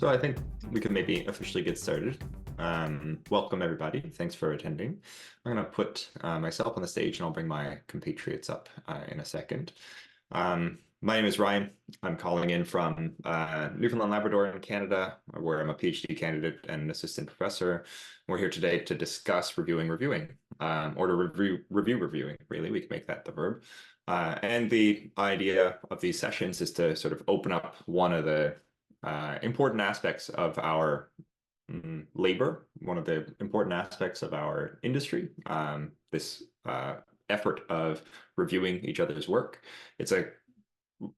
So I think we could maybe officially get started. Welcome, everybody. Thanks for attending. I'm going to put myself on the stage and I'll bring my compatriots up in a second. My name is Ryan. I'm calling in from Newfoundland, Labrador in Canada, where I'm a PhD candidate and an assistant professor. We're here today to discuss reviewing, or to reviewing, really. We can make that the verb. And the idea of these sessions is to sort of open up one of the important aspects of our labor, one of the important aspects of our industry, this effort of reviewing each other's work. It's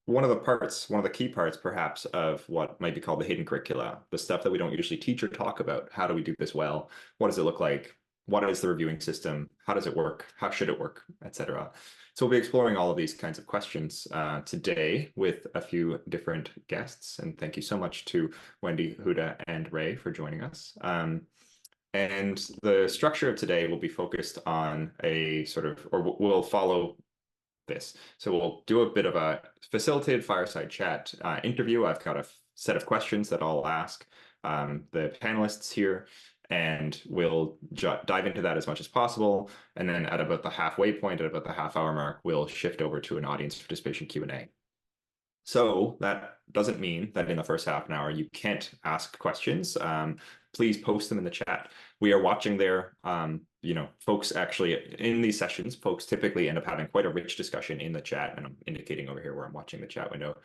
one of the key parts, perhaps, of what might be called the hidden curricula, the stuff that we don't usually teach or talk about. How do we do this well? What does it look like? What is the reviewing system? How does it work? How should it work, etc.? So we'll be exploring all of these kinds of questions today with a few different guests. And thank you so much to Wendy, Houda, and Ray for joining us. And the structure of today will be focused on we'll follow this. So we'll do a bit of a facilitated fireside chat interview. I've got a set of questions that I'll ask the panelists here, and we'll dive into that as much as possible. And then at about the halfway point, at about the half-hour mark, we'll shift over to an audience participation Q&A. So that doesn't mean that in the first half an hour you can't ask questions. Please post them in the chat. We are watching there. Folks actually in these sessions, folks typically end up having quite a rich discussion in the chat, and I'm indicating over here where I'm watching the chat window.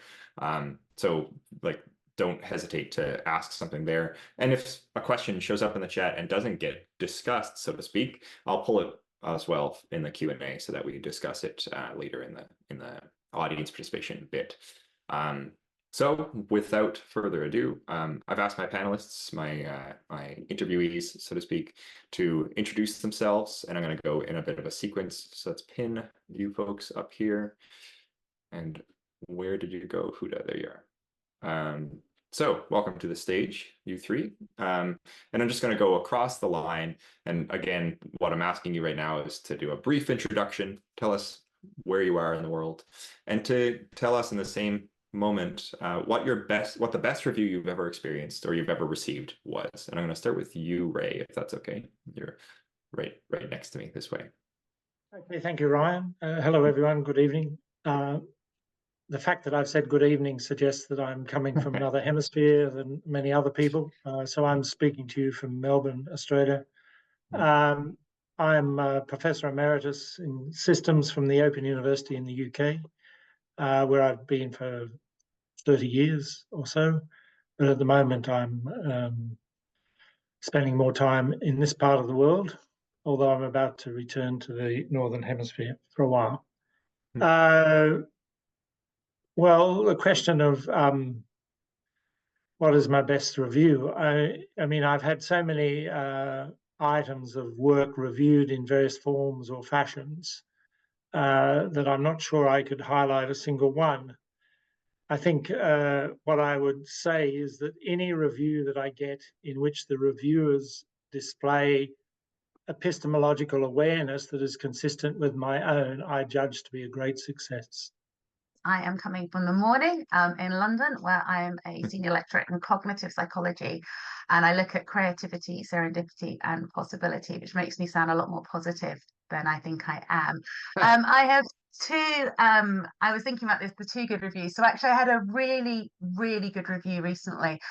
Don't hesitate to ask something there. And if a question shows up in the chat and doesn't get discussed, so to speak, I'll pull it as well in the Q&A so that we discuss it later in the audience participation bit. So without further ado, I've asked my panelists, my interviewees, so to speak, to introduce themselves, and I'm going to go in a bit of a sequence. So let's pin you folks up here. And where did you go, Houda? There you are. So welcome to the stage, you three. And I'm just going to go across the line. And again, what I'm asking you right now is to do a brief introduction, tell us where you are in the world, and to tell us in the same moment what the best review you've ever experienced or you've ever received was. And I'm going to start with you, Ray, if that's okay. You're right next to me this way. Okay, thank you, Ryan. Hello, everyone. Good evening. The fact that I've said good evening suggests that I'm coming from another hemisphere than many other people. So I'm speaking to you from Melbourne, Australia. I'm a Professor Emeritus in Systems from the Open University in the UK, where I've been for 30 years or so. But at the moment, I'm spending more time in this part of the world, although I'm about to return to the Northern Hemisphere for a while. Well, the question of what is my best review? I mean, I've had so many items of work reviewed in various forms or fashions that I'm not sure I could highlight a single one. I think what I would say is that any review that I get in which the reviewers display epistemological awareness that is consistent with my own, I judge to be a great success. I am coming from the morning in London, where I am a senior lecturer in cognitive psychology, and I look at creativity, serendipity, and possibility, which makes me sound a lot more positive than I think I am. I have two, I was thinking about this, the two good reviews. So actually I had a really, really good review recently,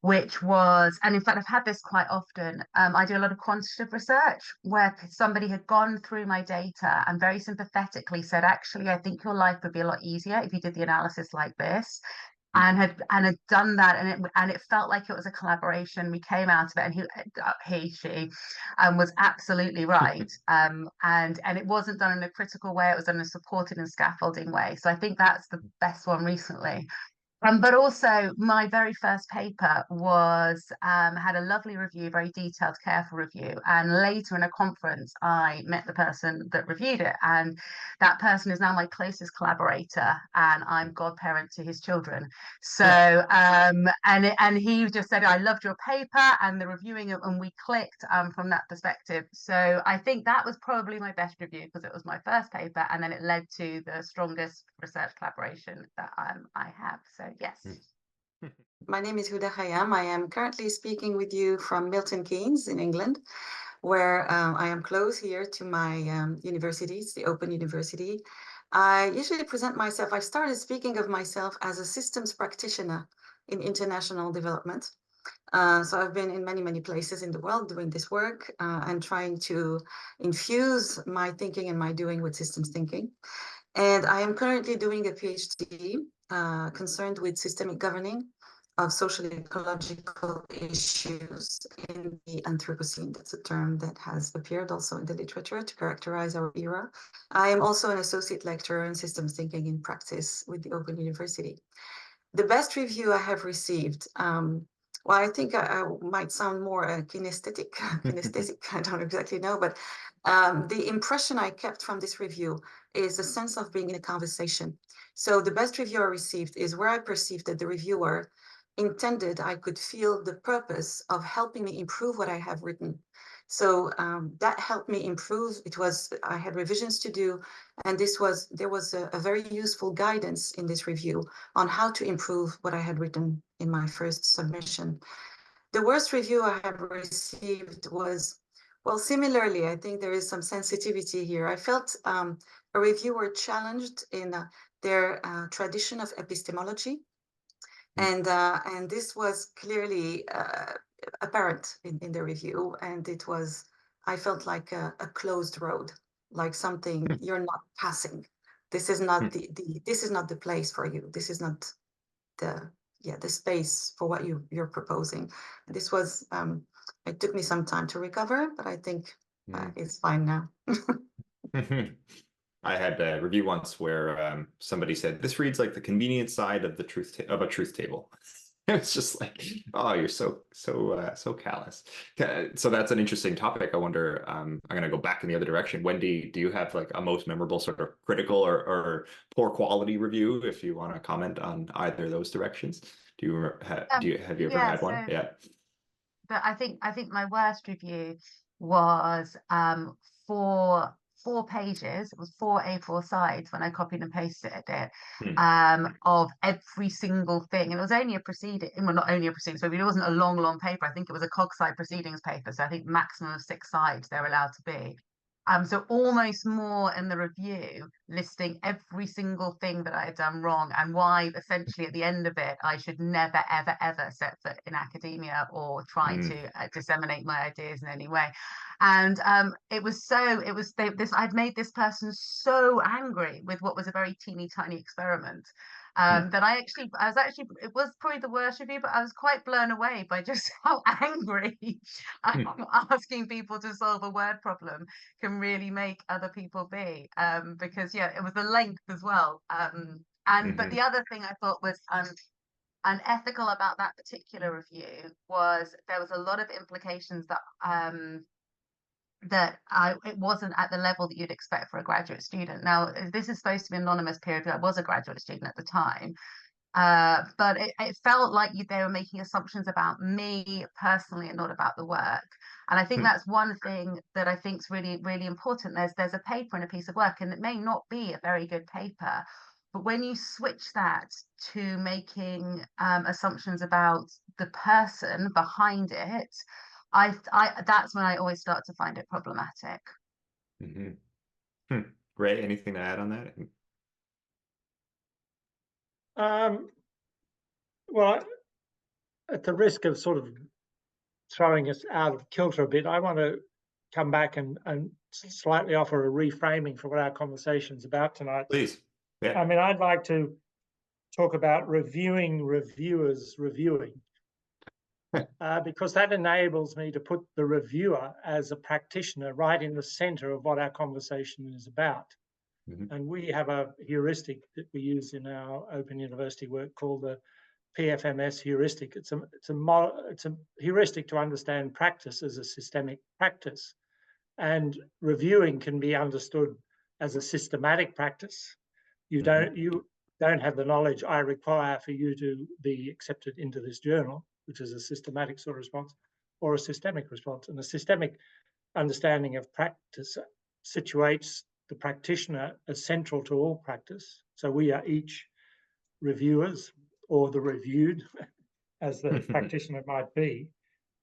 which was, and in fact, I've had this quite often. I do a lot of quantitative research where somebody had gone through my data and very sympathetically said, actually, I think your life would be a lot easier if you did the analysis like this. And had done that, and it felt like it was a collaboration. We came out of it, and she was absolutely right. And it wasn't done in a critical way; it was done in a supported and scaffolding way. So I think that's the best one recently. But also my very first paper was had a lovely review, very detailed, careful review. And later in a conference, I met the person that reviewed it. And that person is now my closest collaborator, and I'm godparent to his children. So, and he just said, I loved your paper and the reviewing it, and we clicked from that perspective. So I think that was probably my best review because it was my first paper, and then it led to the strongest research collaboration that I have. So yes. My name is Houda Khayame. I am currently speaking with you from Milton Keynes in England, where I am close here to my university. It's the Open University. I usually present myself, I started speaking of myself as a systems practitioner in international development. So I've been in many, many places in the world doing this work and trying to infuse my thinking and my doing with systems thinking. And I am currently doing a PhD concerned with systemic governing of social ecological issues in the Anthropocene. That's a term that has appeared also in the literature to characterize our era. I am also an associate lecturer in systems thinking in practice with the Open University. The best review I have received, well, I think I might sound more kinesthetic, I don't exactly know, but the impression I kept from this review is a sense of being in a conversation. So the best review I received is where I perceived that the reviewer intended I could feel the purpose of helping me improve what I have written. So that helped me improve. I had revisions to do, and there was a very useful guidance in this review on how to improve what I had written in my first submission. The worst review I have received was, well, similarly, I think there is some sensitivity here. I felt a reviewer challenged in their tradition of epistemology. And this was clearly apparent in the review. And I felt like a closed road, like something you're not passing. This is not this is not the place for you. This is not the space for what you're proposing. This was it took me some time to recover, but I think it's fine now. I had a review once where somebody said, "This reads like the convenient side of the of a truth table." It's just like, oh, you're so callous. So that's an interesting topic. I wonder, I'm going to go back in the other direction. Wendy, do you have like a most memorable sort of critical or poor quality review, if you want to comment on either of those directions? Do you have you ever had one? Yeah. But I think my worst review was four pages. It was 4 A4 sides when I copied and pasted it of every single thing. And it was only a proceeding, well, not only a proceeding, so it wasn't a long paper. I think it was a CogSci proceedings paper. So I think maximum of 6 sides they're allowed to be. So almost more in the review, listing every single thing that I had done wrong and why essentially at the end of it, I should never, ever, ever set foot in academia or try to disseminate my ideas in any way. And I'd made this person so angry with what was a very teeny tiny experiment. That it was probably the worst review, but I was quite blown away by just how angry asking people to solve a word problem can really make other people be. Because it was the length as well. But the other thing I thought was unethical about that particular review was there was a lot of implications that it wasn't at the level that you'd expect for a graduate student. Now, this is supposed to be an anonymous period. I was a graduate student at the time, but it felt like they were making assumptions about me personally and not about the work. And I think that's one thing that I think is really, really important. There's a paper and a piece of work, and it may not be a very good paper, but when you switch that to making assumptions about the person behind it, that's when I always start to find it problematic. Ray, anything to add on that? Well, at the risk of sort of throwing us out of kilter a bit, I want to come back and slightly offer a reframing for what our conversation's about tonight. Please. Yeah. I mean, I'd like to talk about reviewing reviewers reviewing. Because that enables me to put the reviewer as a practitioner right in the center of what our conversation is about. And we have a heuristic that we use in our Open University work called the PFMS heuristic. It's a heuristic to understand practice as a systemic practice. And reviewing can be understood as a systematic practice. You don't have the knowledge I require for you to be accepted into this journal, which is a systematic sort of response, or a systemic response. And the systemic understanding of practice situates the practitioner as central to all practice. So we are each reviewers or the reviewed, as the practitioner might be.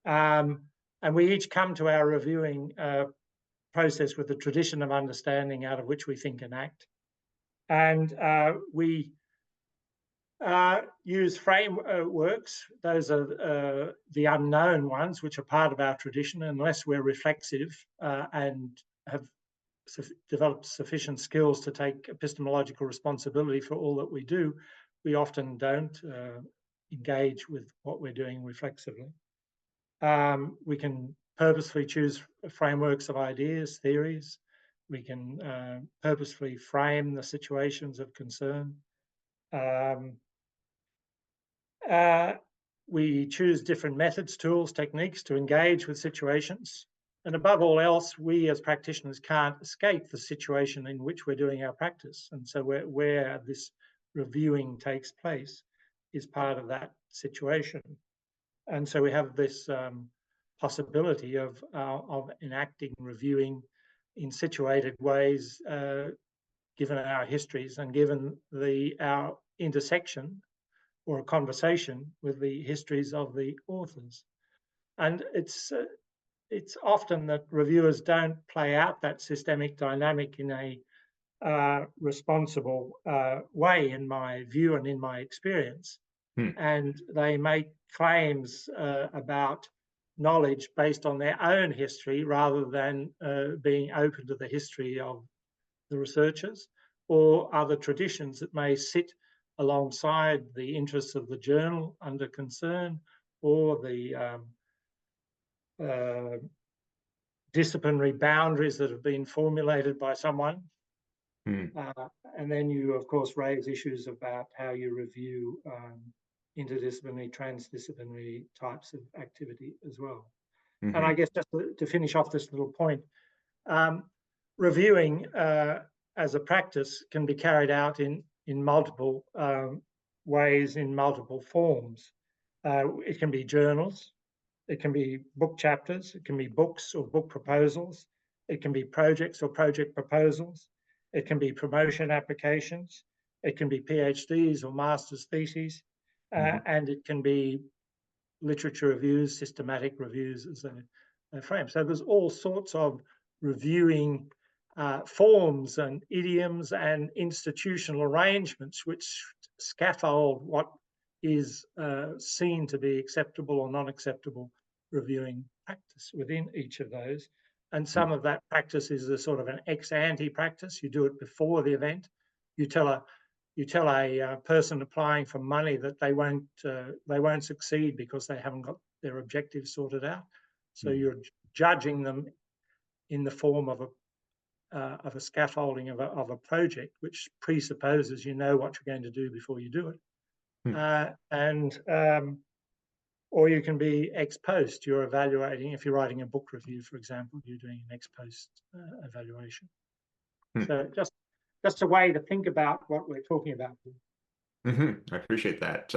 And we each come to our reviewing process with a tradition of understanding out of which we think and act. And we use frameworks. Those are the unknown ones, which are part of our tradition. Unless we're reflexive and have developed sufficient skills to take epistemological responsibility for all that we do, we often don't engage with what we're doing reflexively. We can purposefully choose frameworks of ideas, theories. We can purposefully frame the situations of concern. We choose different methods, tools, techniques to engage with situations. And above all else, we as practitioners can't escape the situation in which we're doing our practice. And so where this reviewing takes place is part of that situation. And so we have this possibility of enacting reviewing in situated ways, given our histories and given our intersection or a conversation with the histories of the authors. And it's often that reviewers don't play out that systemic dynamic in a responsible way, in my view and in my experience. And they make claims about knowledge based on their own history rather than being open to the history of the researchers or other traditions that may sit alongside the interests of the journal under concern, or the disciplinary boundaries that have been formulated by someone. And then you, of course, raise issues about how you review interdisciplinary, transdisciplinary types of activity as well. And I guess just to finish off this little point, reviewing as a practice can be carried out in multiple ways, in multiple forms. It can be journals, it can be book chapters, it can be books or book proposals, it can be projects or project proposals, it can be promotion applications, it can be PhDs or master's theses, and it can be literature reviews, systematic reviews as a frame. So there's all sorts of reviewing forms and idioms and institutional arrangements which scaffold what is seen to be acceptable or non-acceptable reviewing practice within each of those. And some of that practice is a sort of an ex-ante practice. You do it before the event. You tell a person applying for money that they won't succeed because they haven't got their objectives sorted out. So you're judging them in the form of a scaffolding of a project, which presupposes you know what you're going to do before you do it. Or you can be ex post. You're evaluating. If you're writing a book review, for example, you're doing an ex post evaluation. So just a way to think about what we're talking about. I appreciate that.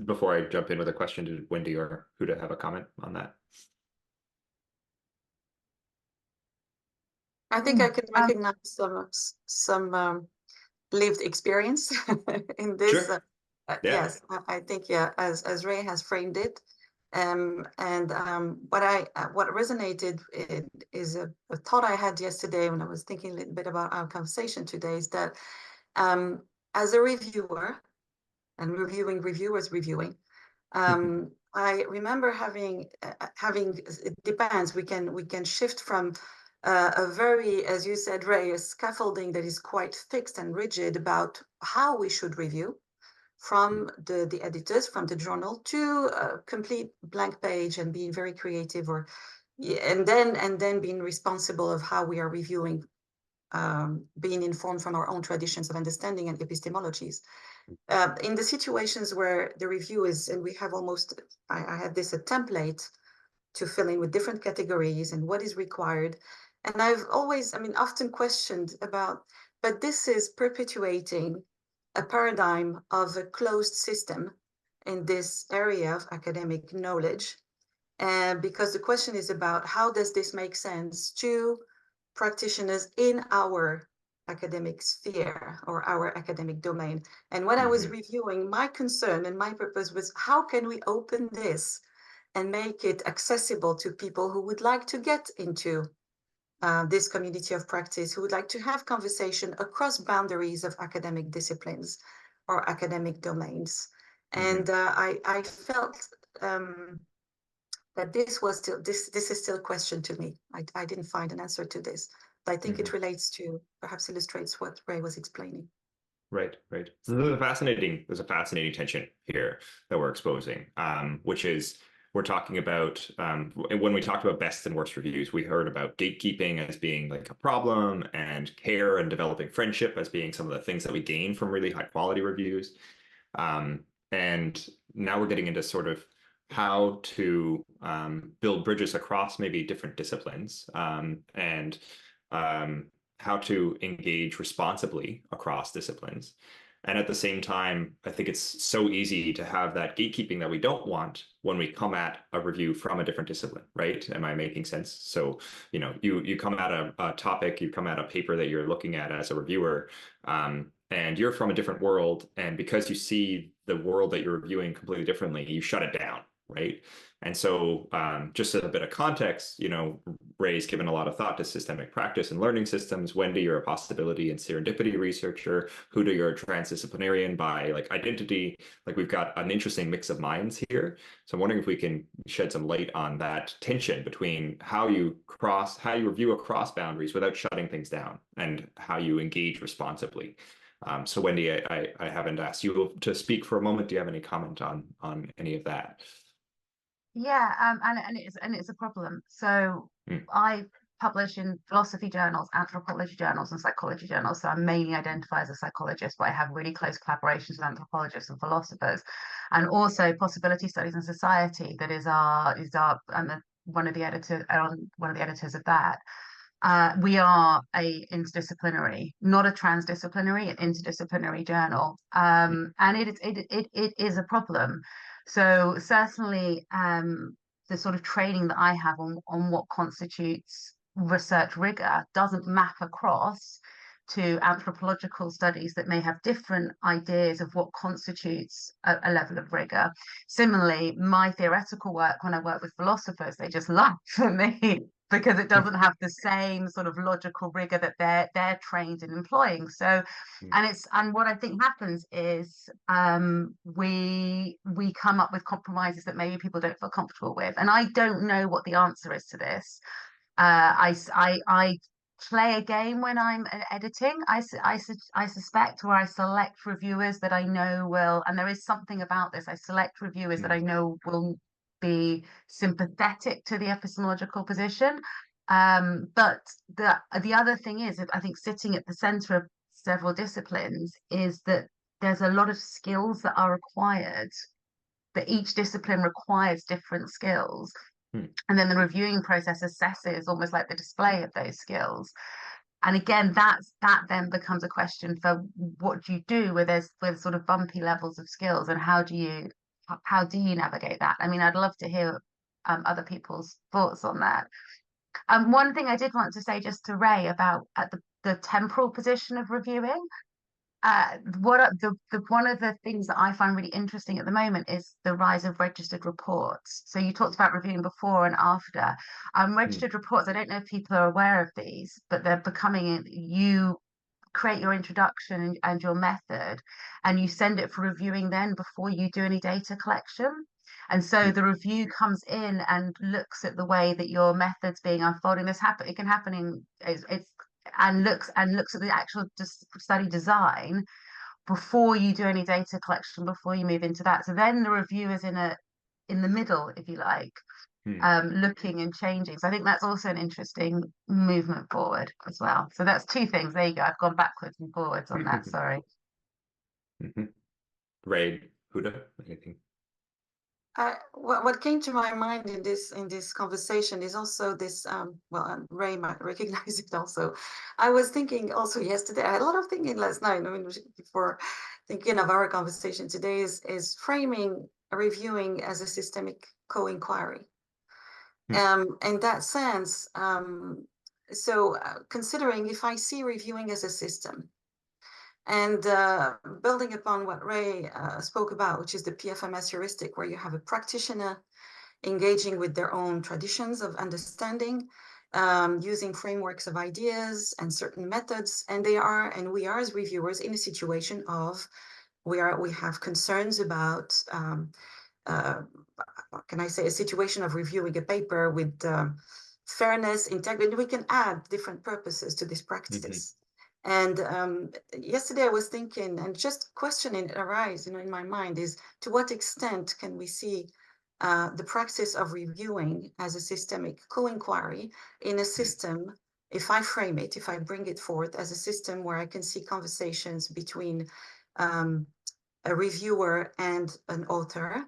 Before I jump in with a question, did Wendy or Houda have a comment on that? I think I can recognize some lived experience in this. Sure. Yes, I think, yeah, as Ray has framed it. What resonated is a thought I had yesterday when I was thinking a little bit about our conversation today, is that as a reviewer and reviewers reviewing, I remember having it depends. We can shift from a very, as you said, Ray, a scaffolding that is quite fixed and rigid about how we should review, from the editors, from the journal, to a complete blank page and being very creative, and then being responsible of how we are reviewing, being informed from our own traditions of understanding and epistemologies. In the situations where the review is, and we have almost, I had this a template to fill in with different categories and what is required. And I've always, often questioned about, but this is perpetuating a paradigm of a closed system in this area of academic knowledge. Because the question is about how does this make sense to practitioners in our academic sphere or our academic domain. And when I was reviewing, my concern and my purpose was, how can we open this and make it accessible to people who would like to get into this community of practice, who would like to have conversation across boundaries of academic disciplines or academic domains. And I felt that this was still, this is still a question to me. I didn't find an answer to this, but I think it relates to, perhaps illustrates what Ray was explaining. Right, right. So there's a fascinating tension here that we're exposing, which is, we're talking about, when we talked about best and worst reviews, we heard about gatekeeping as being like a problem, and care and developing friendship as being some of the things that we gain from really high quality reviews. And now we're getting into sort of how to build bridges across maybe different disciplines, and how to engage responsibly across disciplines. And at the same time, I think it's so easy to have that gatekeeping that we don't want when we come at a review from a different discipline, right? Am I making sense? So, you know, you come at a topic, you come at a paper that you're looking at as a reviewer, and you're from a different world. And because you see the world that you're reviewing completely differently, you shut it down, right? And so just a bit of context, you know, Ray's given a lot of thought to systemic practice and learning systems. Wendy, you're a possibility and serendipity researcher. Houda, you're a transdisciplinarian by like identity. Like, we've got an interesting mix of minds here. So I'm wondering if we can shed some light on that tension between how you review across boundaries without shutting things down, and how you engage responsibly. So Wendy, I haven't asked you to speak for a moment. Do you have any comment on any of that? Yeah, and it's a problem. So I publish in philosophy journals, anthropology journals, and psychology journals. So I mainly identify as a psychologist, but I have really close collaborations with anthropologists and philosophers, and also possibility studies and society. That is one of the editors of that. We are a interdisciplinary, not a transdisciplinary, an interdisciplinary journal, and it is a problem. So certainly, the sort of training that I have on what constitutes research rigor doesn't map across to anthropological studies that may have different ideas of what constitutes a level of rigor. Similarly, my theoretical work, when I work with philosophers, they just laugh at me because it doesn't have the same sort of logical rigor that they're trained in employing. So, and what I think happens is we come up with compromises that maybe people don't feel comfortable with, and I don't know what the answer is to this. I play a game when I'm editing. I suspect, or I select reviewers that I know will, and there is something about this. I select reviewers that I know will be sympathetic to the epistemological position. But the other thing is, I think sitting at the center of several disciplines is that there's a lot of skills that are required, that each discipline requires different skills. And then the reviewing process assesses almost like the display of those skills. And again, that then becomes a question for what do you do with sort of bumpy levels of skills, and how do you navigate that? I mean, I'd love to hear other people's thoughts on that. One thing I did want to say just to Ray about the temporal position of reviewing. One of the things that I find really interesting at the moment is the rise of registered reports. So you talked about reviewing before and after. Registered reports, I don't know if people are aware of these, but they're becoming, you create your introduction and your method, and you send it for reviewing then before you do any data collection. And so the review comes in and looks at the way that your method's being unfolding. It can happen and looks at the actual study design before you do any data collection, before you move into that. So then the review is in the middle, if you like, looking and changing. So I think that's also an interesting movement forward as well. So that's two things. There you go. I've gone backwards and forwards on that. Sorry. Ray, Houda, anything? What came to my mind in this conversation is also this, Ray might recognize it also. I was thinking also yesterday, I had a lot of thinking last night, I mean, before thinking of our conversation today, is framing reviewing as a systemic co-inquiry. In that sense, considering if I see reviewing as a system, and building upon what Ray spoke about, which is the PFMS heuristic, where you have a practitioner engaging with their own traditions of understanding, using frameworks of ideas and certain methods, and we are as reviewers in a situation of we have concerns about can I say a situation of reviewing a paper with fairness, integrity. We can add different purposes to this practice. And yesterday I was thinking, and just questioning arise, in my mind, is to what extent can we see the practice of reviewing as a systemic co-inquiry in a system, if I frame it, if I bring it forth as a system where I can see conversations between a reviewer and an author,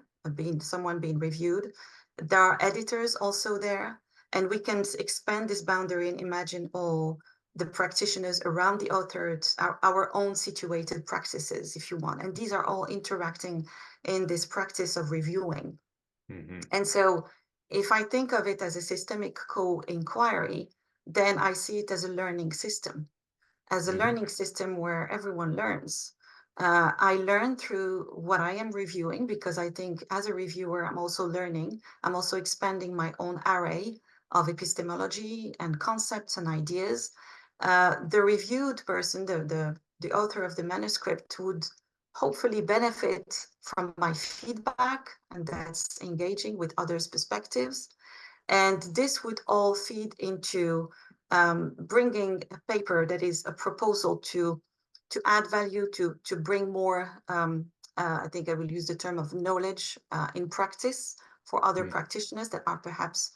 someone being reviewed. There are editors also there, and we can expand this boundary and imagine all the practitioners around the authors, our own situated practices, if you want. And these are all interacting in this practice of reviewing. And so if I think of it as a systemic co-inquiry, then I see it as a learning system, learning system where everyone learns. I learn through what I am reviewing, because I think as a reviewer, I'm also learning. I'm also expanding my own array of epistemology and concepts and ideas. The reviewed person, the author of the manuscript, would hopefully benefit from my feedback, and that's engaging with others' perspectives. And this would all feed into bringing a paper that is a proposal to add value, to bring more, I think I will use the term of knowledge in practice for other practitioners that are perhaps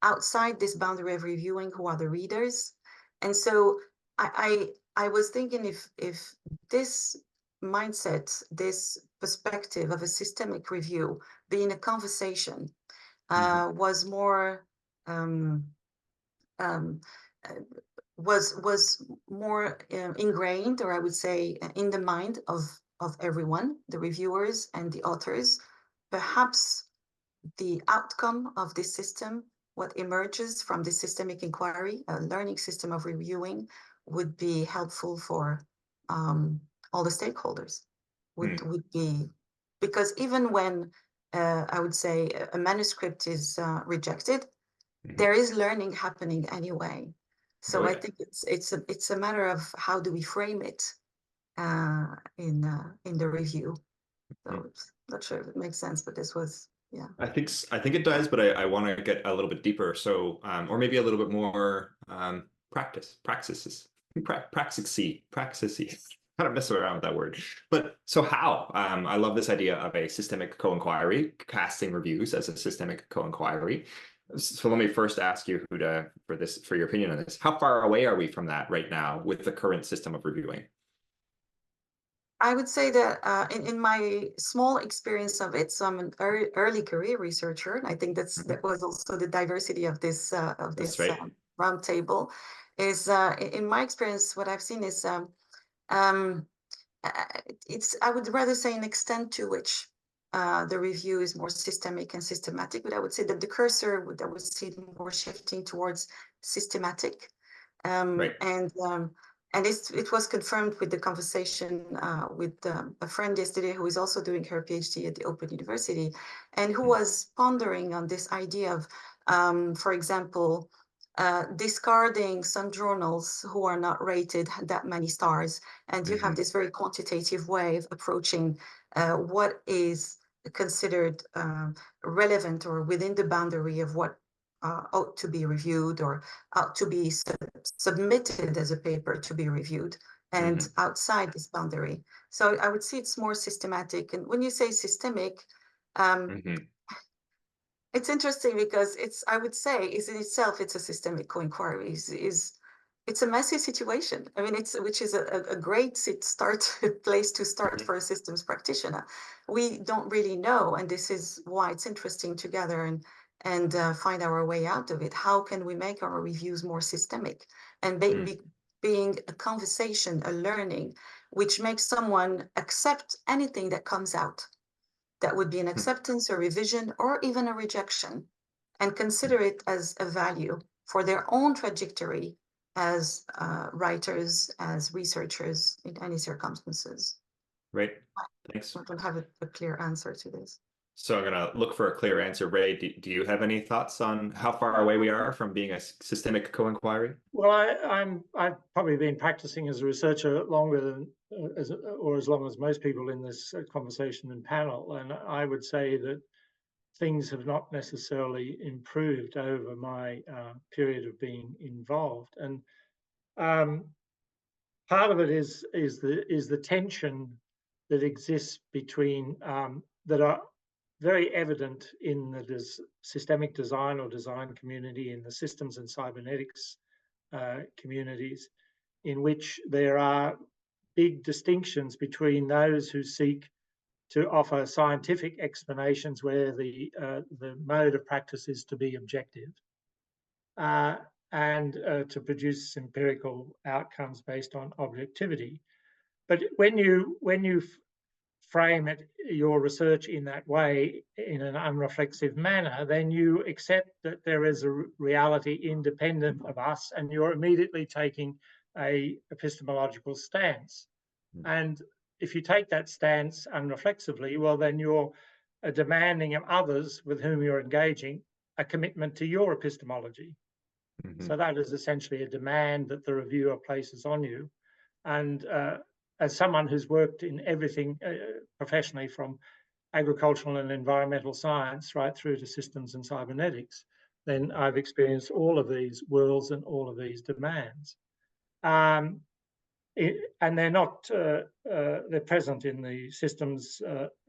outside this boundary of reviewing, who are the readers. And so I was thinking, if this mindset, this perspective of a systemic review being a conversation was more was more ingrained, or I would say in the mind of everyone, the reviewers and the authors, perhaps the outcome of this system, what emerges from this systemic inquiry, a learning system of reviewing, would be helpful for all the stakeholders. Would be, because even when I would say a manuscript is rejected, there is learning happening anyway. So I think it's a matter of how do we frame it in the review. So I'm not sure if it makes sense, but this was, yeah. I think it does, but I want to get a little bit deeper. So, or maybe a little bit more praxis. Kind of mess around with that word. But so how? I love this idea of a systemic co-inquiry, casting reviews as a systemic co-inquiry. So let me first ask you, Houda, for your opinion on this. How far away are we from that right now with the current system of reviewing? I would say that in my small experience of it, so I'm an early career researcher, and I think that was also the diversity of this round table. Is in my experience, what I've seen is it's, I would rather say, an extent to which the review is more systemic and systematic, but I would say that the cursor that would see more shifting towards systematic. And it was confirmed with the conversation with a friend yesterday who is also doing her PhD at the Open University, and who was pondering on this idea of, for example, discarding some journals who are not rated that many stars. And you have this very quantitative way of approaching what is considered relevant or within the boundary of what ought to be reviewed or ought to be submitted as a paper to be reviewed, and outside this boundary. So I would say it's more systematic. And when you say systemic, it's interesting because I would say, is in itself, it's a systemic co-inquiry. It's a messy situation. I mean, which is a great place to start for a systems practitioner. We don't really know, and this is why it's interesting to gather and find our way out of it. How can we make our reviews more systemic and being a conversation, a learning, which makes someone accept anything that comes out? That would be an acceptance, a revision, or even a rejection, and consider it as a value for their own trajectory as writers, as researchers in any circumstances. Right. Thanks. I don't have a clear answer to this. So I'm going to look for a clear answer. Ray, do you have any thoughts on how far away we are from being a systemic co-inquiry? Well, I've probably been practicing as a researcher longer than as long as most people in this conversation and panel, and I would say that things have not necessarily improved over my period of being involved, and part of it is the tension that exists between that are very evident in the systemic design or design community, in the systems and cybernetics communities, in which there are big distinctions between those who seek to offer scientific explanations where the mode of practice is to be objective, and to produce empirical outcomes based on objectivity. But when you frame your research in that way, in an unreflexive manner, then you accept that there is a reality independent of us, and you're immediately taking a epistemological stance. And if you take that stance unreflexively, well, then you're demanding of others with whom you're engaging a commitment to your epistemology. So that is essentially a demand that the reviewer places on you. And as someone who's worked in everything professionally, from agricultural and environmental science right through to systems and cybernetics, then I've experienced all of these worlds and all of these demands. And they're not, they're present in the systems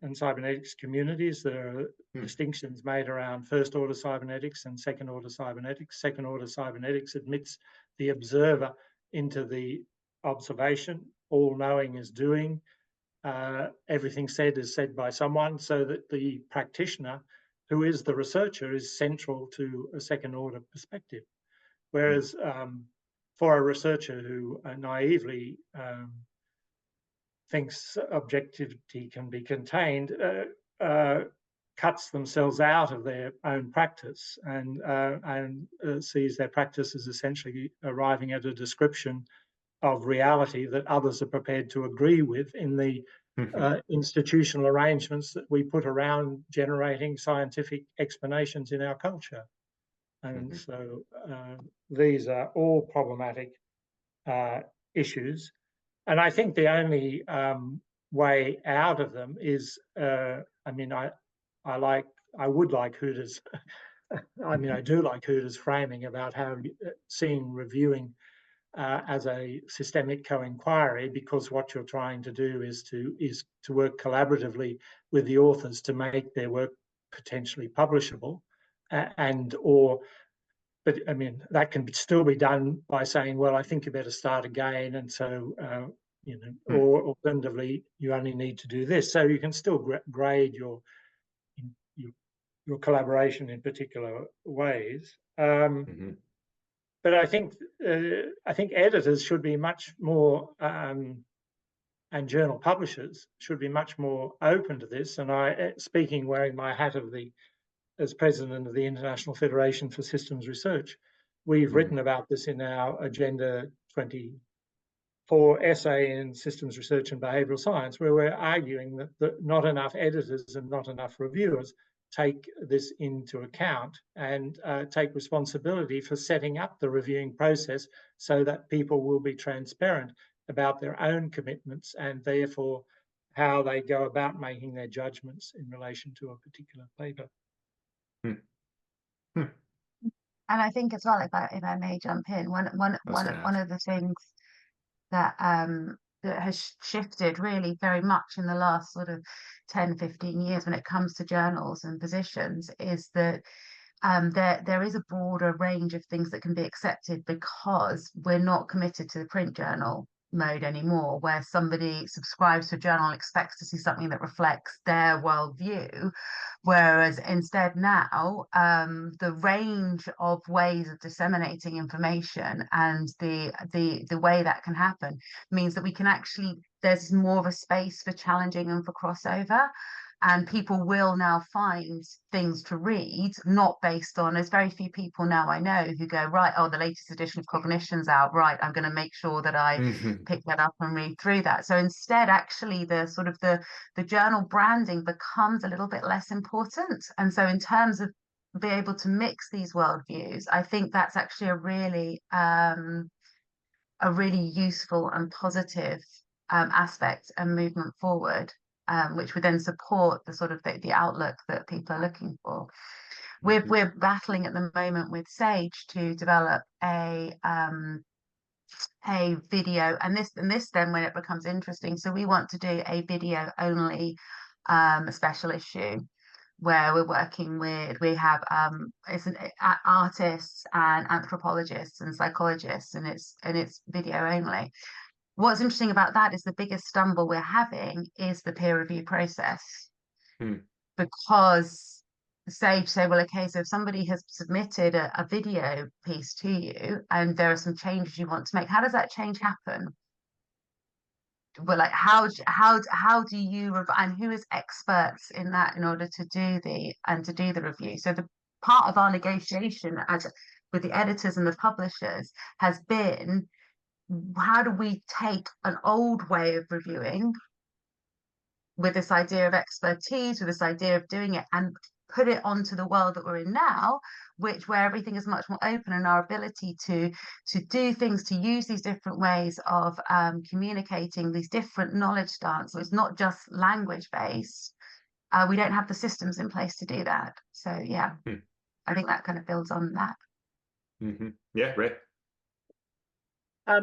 and cybernetics communities. There are distinctions made around first-order cybernetics and second-order cybernetics. Second-order cybernetics admits the observer into the observation. All knowing is doing. Everything said is said by someone, so that the practitioner, who is the researcher, is central to a second-order perspective. Whereas for a researcher who naively thinks objectivity can be contained, cuts themselves out of their own practice and sees their practice as essentially arriving at a description of reality that others are prepared to agree with in the institutional arrangements that we put around generating scientific explanations in our culture. And so these are all problematic issues. And I think the only way out of them is, I mean, I would like Houda's, I mean, I do like Houda's framing about how seeing reviewing as a systemic co-inquiry, because what you're trying to do is to work collaboratively with the authors to make their work potentially publishable, but I mean, that can still be done by saying, well, I think you better start again, and so you know, or alternatively, you only need to do this. So you can still grade your collaboration in particular ways. But I think editors should be much more, and journal publishers should be much more open to this. And I, speaking wearing my hat as president of the International Federation for Systems Research, we've written about this in our Agenda 24 essay in Systems Research and Behavioral Science, where we're arguing that not enough editors and not enough reviewers take this into account and take responsibility for setting up the reviewing process so that people will be transparent about their own commitments and therefore how they go about making their judgments in relation to a particular paper. And I think as well, if I may jump in, one of the things that that has shifted really very much in the last sort of 10-15 years when it comes to journals and positions is that there is a broader range of things that can be accepted, because we're not committed to the print journal mode anymore, where somebody subscribes to a journal and expects to see something that reflects their worldview, whereas instead now the range of ways of disseminating information and the way that can happen means that we can actually, there's more of a space for challenging and for crossover. And people will now find things to read, not based on, there's very few people now I know who go, right, oh, the latest edition of Cognition's out, right, I'm going to make sure that I pick that up and read through that. So instead, actually, the sort of the journal branding becomes a little bit less important. And so in terms of be able to mix these worldviews, I think that's actually a really useful and positive aspect and movement forward, which would then support the sort of the outlook that people are looking for. We're battling at the moment with Sage to develop a video, and this then when it becomes interesting. So we want to do a video only special issue where we're working with, we have artists and anthropologists and psychologists, and it's video only. What's interesting about that is the biggest stumble we're having is the peer review process. Because Sage say, well, okay, so if somebody has submitted a video piece to you and there are some changes you want to make, how does that change happen? Well, like how do you and who is experts in that in order to do the review? So the part of our negotiation with the editors and the publishers has been, how do we take an old way of reviewing with this idea of expertise, with this idea of doing it, and put it onto the world that we're in now, where everything is much more open, and our ability to do things, to use these different ways of communicating, these different knowledge stances. So it's not just language based. We don't have the systems in place to do that. So yeah, I think that kind of builds on that. Yeah, right. I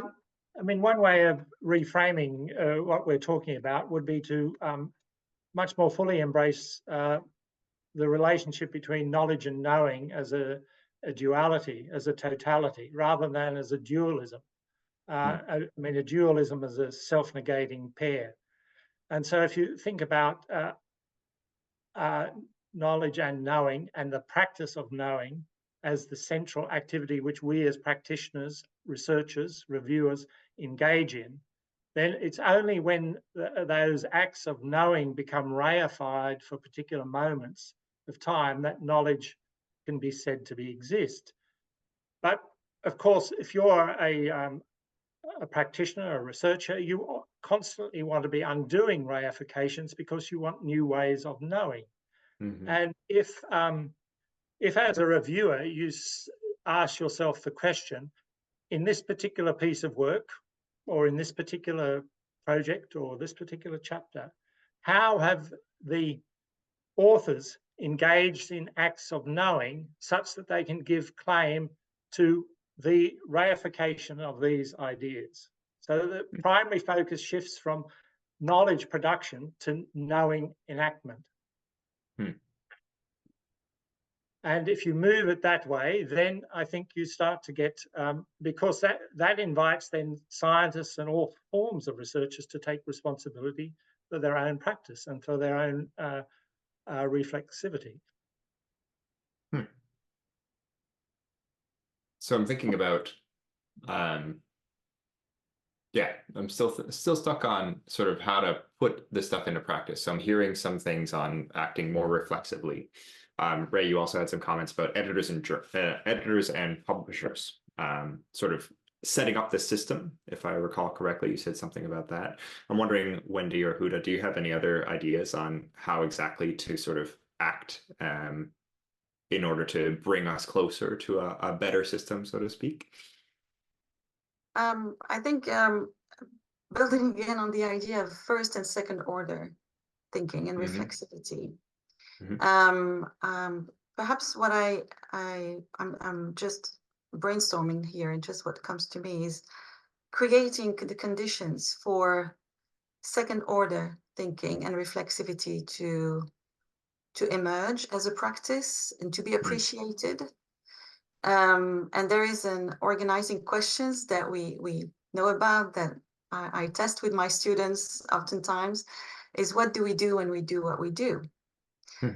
mean, one way of reframing what we're talking about would be to much more fully embrace the relationship between knowledge and knowing as a duality, as a totality, rather than as a dualism. I mean, a dualism is a self-negating pair. And so if you think about knowledge and knowing, and the practice of knowing as the central activity which we as practitioners, researchers, reviewers engage in, then it's only when those acts of knowing become reified for particular moments of time that knowledge can be said to exist. But of course, if you're a practitioner, a researcher, you constantly want to be undoing reifications because you want new ways of knowing. And if as a reviewer you ask yourself the question, in this particular piece of work, or in this particular project, or this particular chapter, how have the authors engaged in acts of knowing such that they can give claim to the reification of these ideas? So the primary focus shifts from knowledge production to knowing enactment. And if you move it that way, then I think you start to get, because that invites then scientists and all forms of researchers to take responsibility for their own practice and for their own reflexivity. So I'm thinking about, yeah, I'm still stuck on sort of how to put this stuff into practice. So I'm hearing some things on acting more reflexively. Ray, you also had some comments about editors and publishers, sort of setting up the system. If I recall correctly, you said something about that. I'm wondering, Wendy or Houda, do you have any other ideas on how exactly to sort of act in order to bring us closer to a better system, so to speak? I think building again on the idea of first and second order thinking and reflexivity. Perhaps what I'm just brainstorming here, and just what comes to me is creating the conditions for second order thinking and reflexivity to emerge as a practice and to be appreciated. And there is an organizing questions that we know about, that I test with my students oftentimes, is what do we do when we do what we do?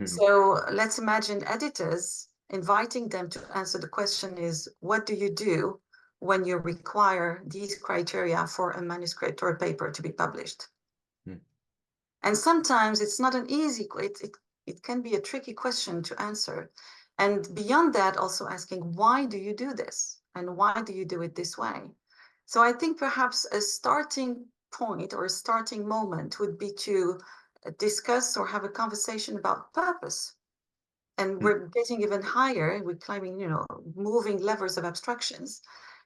So let's imagine editors inviting them to answer the question is, what do you do when you require these criteria for a manuscript or a paper to be published? And sometimes it's not an easy, it can be a tricky question to answer. And beyond that, also asking, why do you do this? And why do you do it this way? So I think perhaps a starting point or a starting moment would be to discuss or have a conversation about purpose. And we're getting even higher, we're climbing, moving levels of abstractions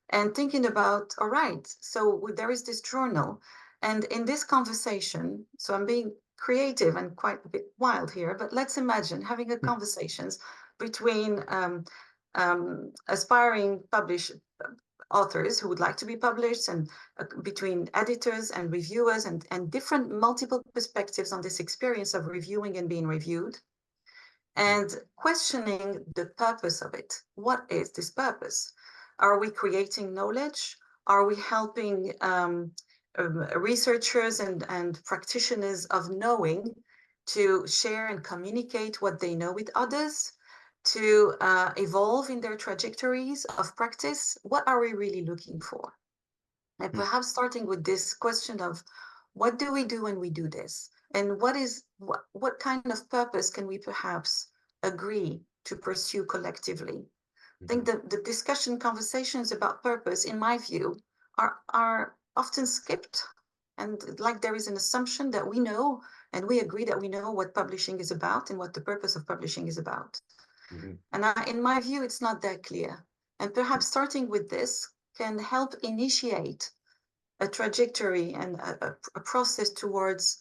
and thinking about, all right, so there is this journal. And in this conversation, so I'm being creative and quite a bit wild here, but let's imagine having a conversations between aspiring authors who would like to be published, and between editors and reviewers, and different multiple perspectives on this experience of reviewing and being reviewed, and questioning the purpose of it. What is this purpose? Are we creating knowledge? Are we helping researchers and practitioners of knowing to share and communicate what they know with others, to evolve in their trajectories of practice? What are we really looking for? And perhaps starting with this question of, what do we do when we do this? And what kind of purpose can we perhaps agree to pursue collectively? I think the discussion conversations about purpose, in my view, are often skipped. And like there is an assumption that we know, and we agree that we know what publishing is about and what the purpose of publishing is about. And in my view, it's not that clear. And perhaps starting with this can help initiate a trajectory and a process towards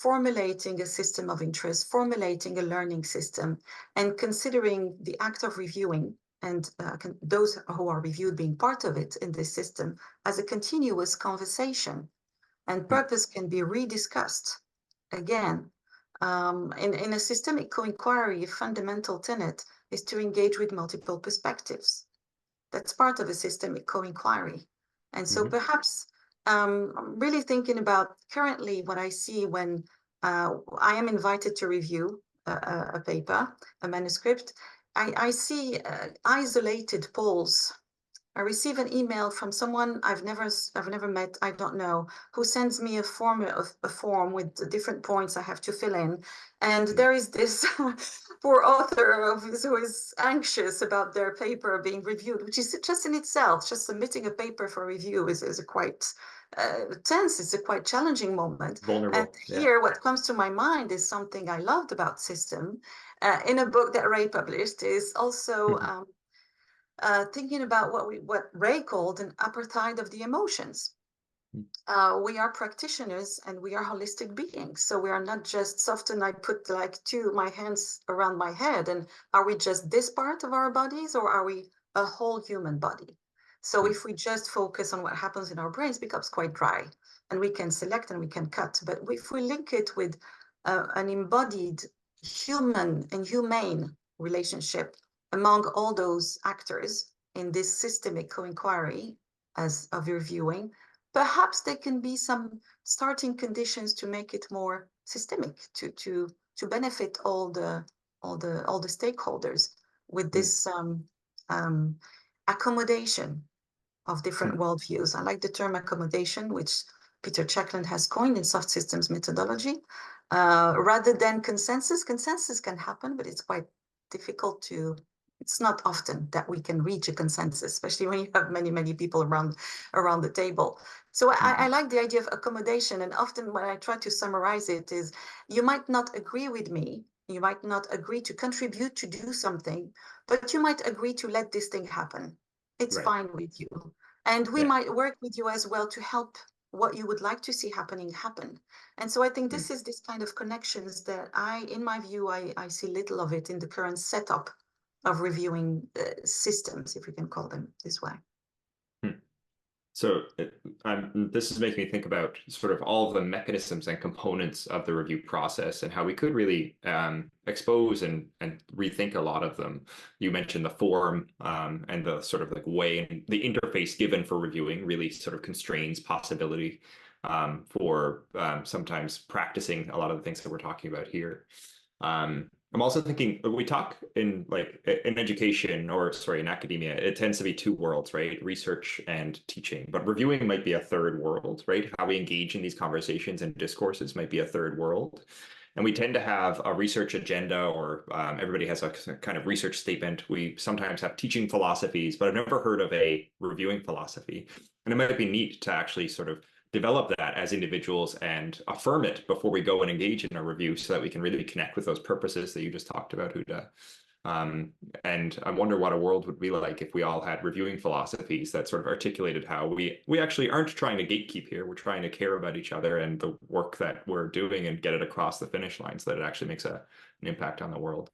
formulating a system of interest, formulating a learning system, and considering the act of reviewing and those who are reviewed being part of it in this system as a continuous conversation. And purpose can be rediscussed again. In a systemic co-inquiry, a fundamental tenet is to engage with multiple perspectives. That's part of a systemic co-inquiry. And so perhaps I'm really thinking about currently what I see when I am invited to review a paper, a manuscript. I see isolated polls. I receive an email from someone I've never met, I don't know, who sends me a form with the different points I have to fill in. And there is this poor author who is anxious about their paper being reviewed, which is just in itself, just submitting a paper for review is a quite tense, it's a quite challenging moment. Vulnerable. And here, what comes to my mind is something I loved about system in a book that Ray published, is also thinking about what Ray called an apartheid of the emotions. We are practitioners and we are holistic beings. So we are not just, often I put like my hands around my head, and are we just this part of our bodies, or are we a whole human body? So if we just focus on what happens in our brains, it becomes quite dry, and we can select and we can cut. But if we link it with an embodied human and humane relationship among all those actors in this systemic co-inquiry of reviewing, perhaps there can be some starting conditions to make it more systemic, to benefit all the stakeholders with this accommodation of different worldviews. I like the term accommodation, which Peter Checkland has coined in soft systems methodology, rather than consensus. Consensus can happen, but it's quite difficult to. It's not often that we can reach a consensus, especially when you have many, many people around the table. So I like the idea of accommodation. And often when I try to summarize it is, you might not agree with me, you might not agree to contribute to do something, but you might agree to let this thing happen. It's fine with you. And we might work with you as well to help what you would like to see happen. And so I think this is this kind of connections that in my view, I see little of it in the current setup of reviewing systems, if we can call them this way. So this is making me think about sort of all of the mechanisms and components of the review process and how we could really expose and rethink a lot of them. You mentioned the form and the sort of like way and the interface given for reviewing really sort of constrains possibility for sometimes practicing a lot of the things that we're talking about here. I'm also thinking we talk in in education or sorry, in academia, it tends to be two worlds, right? Research and teaching, but reviewing might be a third world, right? How we engage in these conversations and discourses might be a third world. And we tend to have a research agenda or everybody has a kind of research statement. We sometimes have teaching philosophies, but I've never heard of a reviewing philosophy. And it might be neat to actually sort of develop that as individuals and affirm it before we go and engage in a review so that we can really connect with those purposes that you just talked about, Houda. And I wonder what a world would be like if we all had reviewing philosophies that sort of articulated how we actually aren't trying to gatekeep here. We're trying to care about each other and the work that we're doing and get it across the finish line so that it actually makes an impact on the world.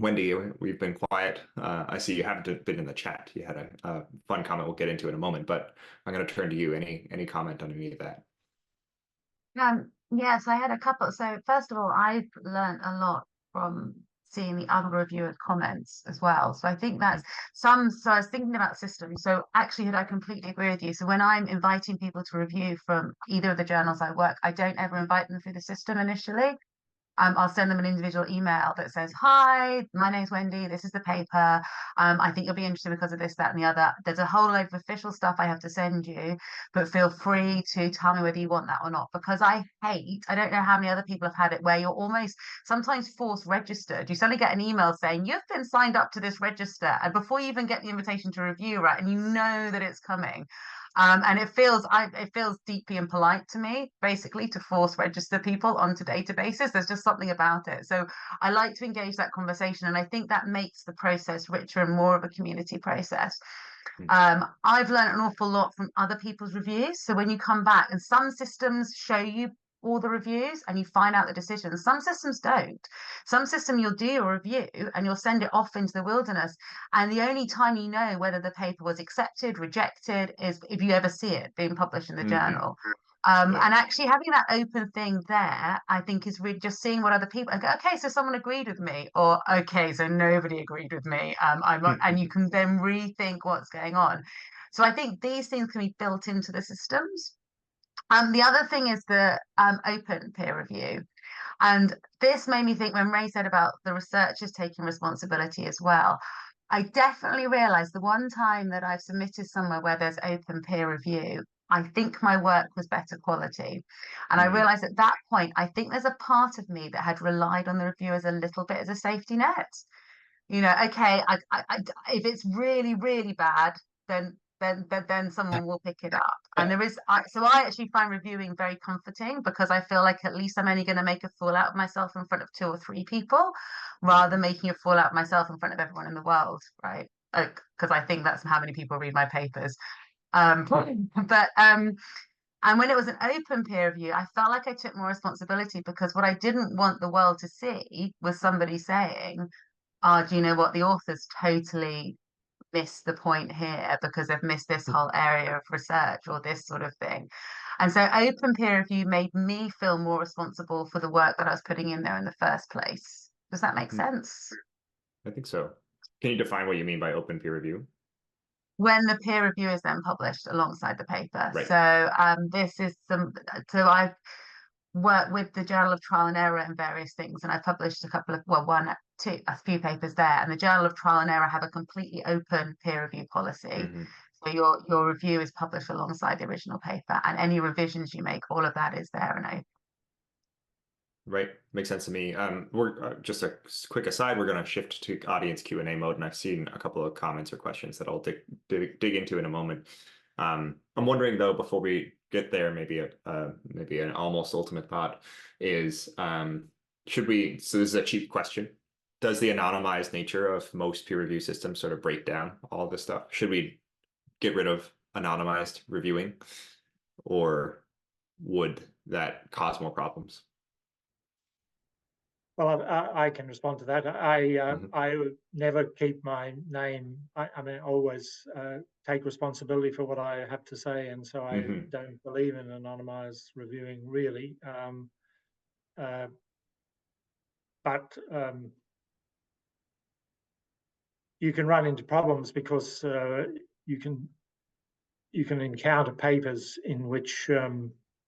Wendy, we've been quiet. I see you haven't been in the chat. You had a fun comment we'll get into in a moment, but I'm going to turn to you. Any comment on any of that? Yes, I had a couple. So first of all, I've learned a lot from seeing the other reviewer comments as well. So I think that's so I was thinking about systems. So actually, I completely agree with you. So when I'm inviting people to review from either of the journals I work, I don't ever invite them through the system initially. I'll send them an individual email that says, hi, my name's Wendy, this is the paper. I think you'll be interested because of this, that, and the other. There's a whole load of official stuff I have to send you, but feel free to tell me whether you want that or not, because I don't know how many other people have had it where you're almost sometimes force registered. You suddenly get an email saying, you've been signed up to this register, and before you even get the invitation to review, right, and you know that it's coming. And it feels deeply impolite to me, basically, to force register people onto databases. There's just something about it. So I like to engage that conversation, and I think that makes the process richer and more of a community process. I've learned an awful lot from other people's reviews. So when you come back, and some systems show you all the reviews and you find out the decisions. Some systems don't. Some system you'll do a review and you'll send it off into the wilderness. And the only time you know whether the paper was accepted, rejected, is if you ever see it being published in the journal. And actually having that open thing there, I think is really just seeing what other people and go, okay, so someone agreed with me, or okay, so nobody agreed with me. And you can then rethink what's going on. So I think these things can be built into the systems. The other thing is the open peer review. And this made me think when Ray said about the researchers taking responsibility as well. I definitely realized the one time that I've submitted somewhere where there's open peer review, I think my work was better quality. And I realized at that point, I think there's a part of me that had relied on the reviewers a little bit as a safety net. You know, okay, if it's really, really bad, then someone will pick it up. And so I actually find reviewing very comforting because I feel like at least I'm only going to make a fool out of myself in front of 2 or 3 people rather than making a fool out of myself in front of everyone in the world, right? Because I think that's how many people read my papers. And when it was an open peer review, I felt like I took more responsibility because what I didn't want the world to see was somebody saying, oh, do you know what? The author's totally missed the point here because they've missed this whole area of research or this sort of thing. And so open peer review made me feel more responsible for the work that I was putting in there in the first place. Does that make sense? I think so. Can you define what you mean by open peer review? When the peer review is then published alongside the paper. Right. So I've worked with the Journal of Trial and Error and various things, and I published a few papers there. And the Journal of Trial and Error have a completely open peer review policy. So your review is published alongside the original paper, and any revisions you make, all of that is there and open. Right, makes sense to me. We're just a quick aside. We're going to shift to audience Q&A mode, and I've seen a couple of comments or questions that I'll dig into in a moment. I'm wondering though, before we get there, maybe an almost ultimate thought is, should we? So this is a cheap question. Does the anonymized nature of most peer review systems sort of break down all this stuff? Should we get rid of anonymized reviewing, or would that cause more problems? Well, I can respond to that. I would never keep my name. I mean, always take responsibility for what I have to say, and so I don't believe in anonymized reviewing, really. But you can run into problems because you can encounter papers in which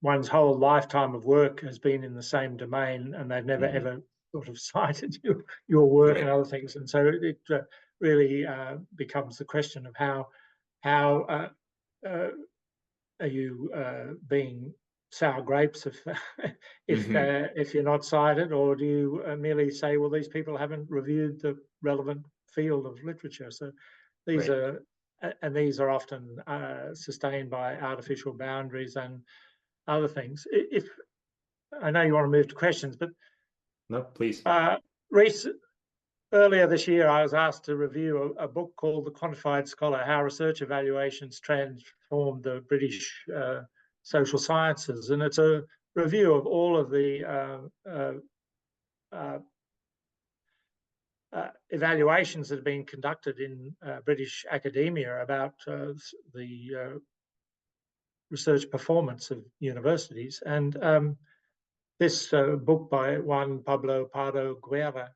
one's whole lifetime of work has been in the same domain, and they've never ever sort of cited your work Right. and other things, and so it really becomes the question of how are you being sour grapes if you're not cited, or do you merely say, well, these people haven't reviewed the relevant field of literature? So these Right. are often sustained by artificial boundaries and other things. If I know you want to move to questions, but No, please. earlier this year, I was asked to review a book called The Quantified Scholar: How Research Evaluations Transformed the British Social Sciences. And it's a review of all of the evaluations that have been conducted in British academia about the research performance of universities. And this book by Juan Pablo Pardo Guerra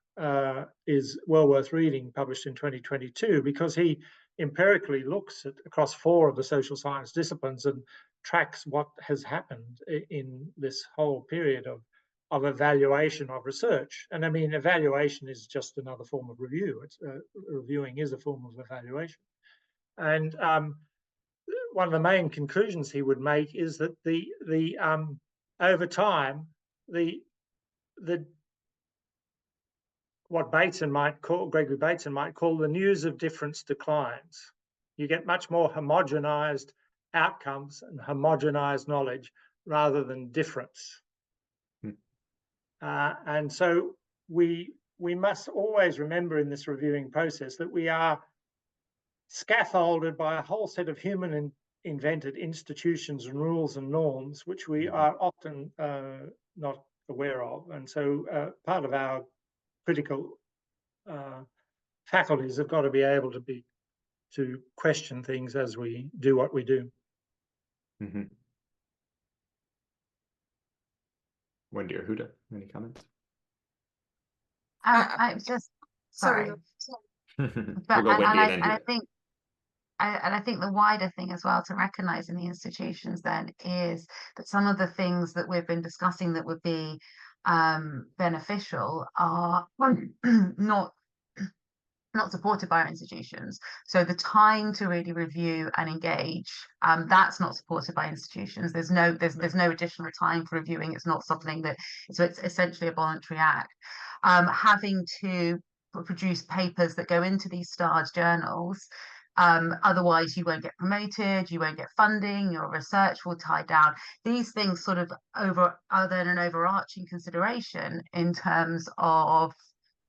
is well worth reading, published in 2022, because he empirically looks at across 4 of the social science disciplines and tracks what has happened in this whole period of evaluation of research. And I mean, evaluation is just another form of review. It's reviewing is a form of evaluation. And one of the main conclusions he would make is that the over time, what Gregory Bateson might call the news of difference declines. You get much more homogenized outcomes and homogenized knowledge rather than difference. And so we must always remember in this reviewing process that we are scaffolded by a whole set of human invented institutions and rules and norms, which we are often not aware of. And so part of our critical faculties have got to be able to question things as we do what we do. Wendy or Houda, any comments? I'm just sorry. But I think the wider thing as well to recognize in the institutions then is that some of the things that we've been discussing that would be beneficial are not supported by our institutions. So the time to really review and engage, that's not supported by institutions. There's no additional time for reviewing. It's not something that, so it's essentially a voluntary act. Having to produce papers that go into these starred journals, otherwise you won't get promoted, you won't get funding, your research will die down. These things sort of are then an overarching consideration in terms of